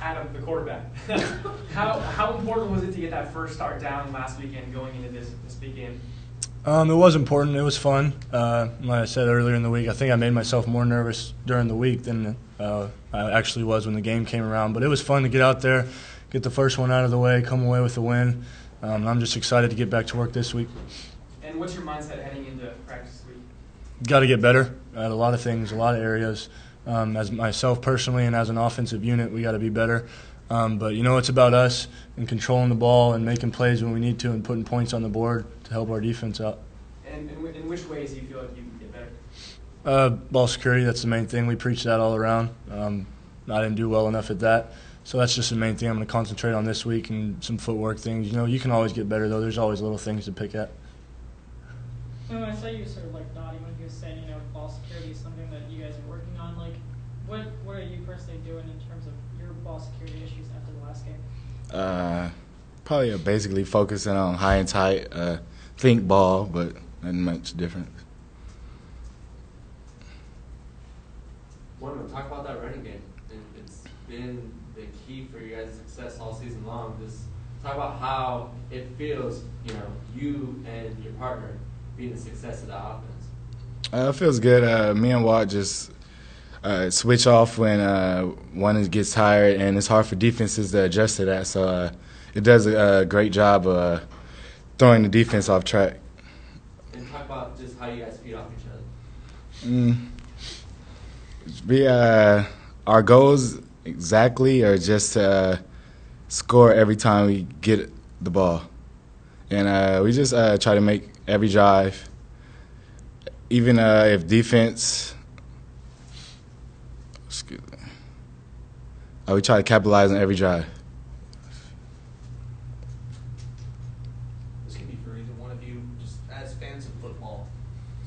Adam, the quarterback. How important was it to get that first start down last weekend going into this big game? It was important. It was fun. Like I said earlier in the week, I think I made myself more nervous during the week than I actually was when the game came around. But it was fun to get out there, get the first one out of the way, come away with a win. I'm just excited to get back to work this week. And what's your mindset heading into practice this week? Got to get better at a lot of things, a lot of areas. As myself personally and as an offensive unit, we got to be better. But, it's about us and controlling the ball and making plays when we need to and putting points on the board to help our defense out. And in which ways do you feel like you can get better? Ball security, that's the main thing. We preach that all around. I didn't do well enough at that. So that's just the main thing I'm going to concentrate on this week and some footwork things. You can always get better, though. There's always little things to pick at. Well, I saw you sort of nodding when he was saying, ball security is something that you guys are working on. What are you personally doing in terms of your ball security issues after the last game? Probably basically focusing on high and tight, think ball, but not much different. Want to talk about that running game? It's been the key for you guys' success all season long. Just talk about how it feels, you and your partner being the success of the offense. It feels good. Me and Watt just switch off when one gets tired, and it's hard for defenses to adjust to that. So it does a great job throwing the defense off track. And talk about just how you guys feed off each other. Our goals exactly are just to score every time we get the ball. And we just try to make every drive, even if defense – we try to capitalize on every drive. This could be for either one of you. Just as fans of football,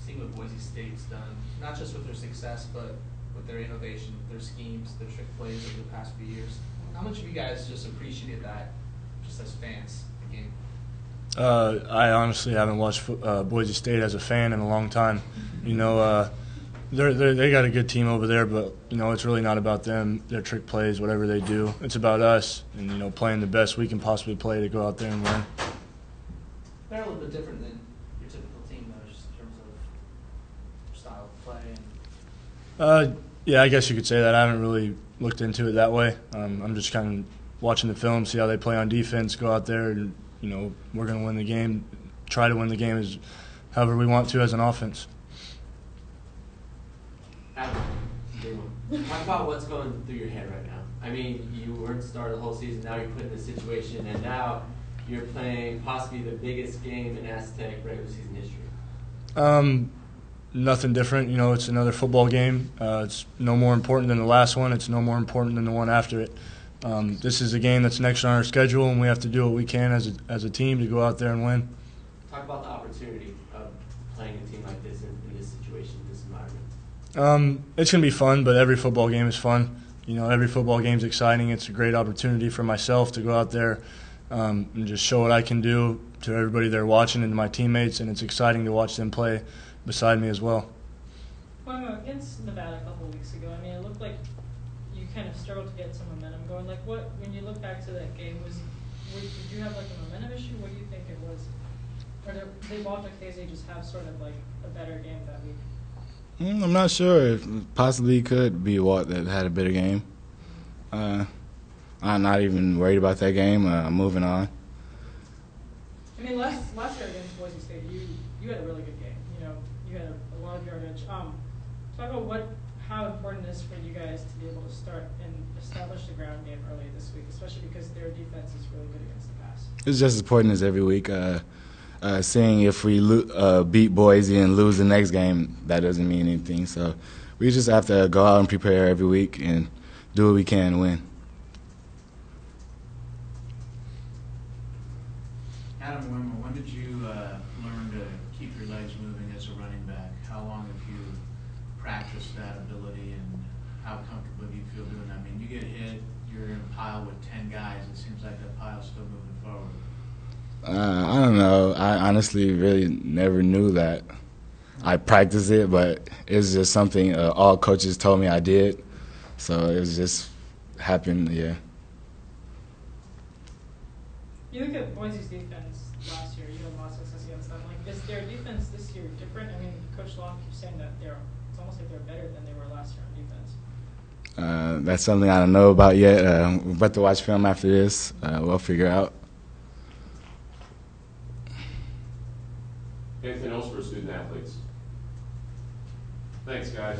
seeing what Boise State's done, not just with their success, but with their innovation, their schemes, their trick plays over the past few years. How much of you guys just appreciated that, just as fans, the game? I honestly haven't watched Boise State as a fan in a long time. They got a good team over there, but it's really not about them, their trick plays, whatever they do. It's about us and playing the best we can possibly play to go out there and win. They're a little bit different than your typical team, though, just in terms of style of play. Yeah, I guess you could say that. I haven't really looked into it that way. I'm just kind of watching the film, see how they play on defense, go out there, and we're going to win the game. Try to win the game as however we want to as an offense. Adam, talk about what's going through your head right now. I mean, you weren't started the whole season. Now you're put in this situation, and now you're playing possibly the biggest game in Aztec regular season history. Nothing different. It's another football game. It's no more important than the last one. It's no more important than the one after it. This is a game that's next on our schedule, and we have to do what we can as a team to go out there and win. Talk about the opportunity of playing a team like this in this situation, in this environment. It's going to be fun, but every football game is fun. Every football game is exciting. It's a great opportunity for myself to go out there and just show what I can do to everybody there watching and to my teammates, and it's exciting to watch them play beside me as well. Muema, against Nevada a couple of weeks ago, it looked like you kind of struggled to get some momentum going. When you look back to that game, did you have a momentum issue? What do you think it was? Or did Walter Casey just have sort of a better game that week? I'm not sure. It possibly could be Walt that had a better game. I'm not even worried about that game. I'm moving on. Last year against Boise State, you had a really good game. You had a lot of yardage. Talk about how important it is for you guys to be able to start and establish the ground game early this week, especially because their defense is really good against the pass. It's just as important as every week. Seeing if we beat Boise and lose the next game, that doesn't mean anything. So we just have to go out and prepare every week and do what we can to win. Adam, when did you learn to keep your legs moving as a running back? How long have you practiced that ability, and how comfortable do you feel doing that? You get hit, you're in a pile with 10 guys. It seems like that pile's still moving forward. I don't know. I honestly really never knew that. I practiced it, but it's just something all coaches told me I did. So it was just happened, yeah. You look at Boise's defense last year, you had a lot of success against them. Like, is their defense this year different? I mean, Coach Long keeps saying that it's almost like they're better than they were last year on defense. That's something I don't know about yet. We're about to watch film after this. We'll figure out. Anything else for student athletes? Thanks, guys.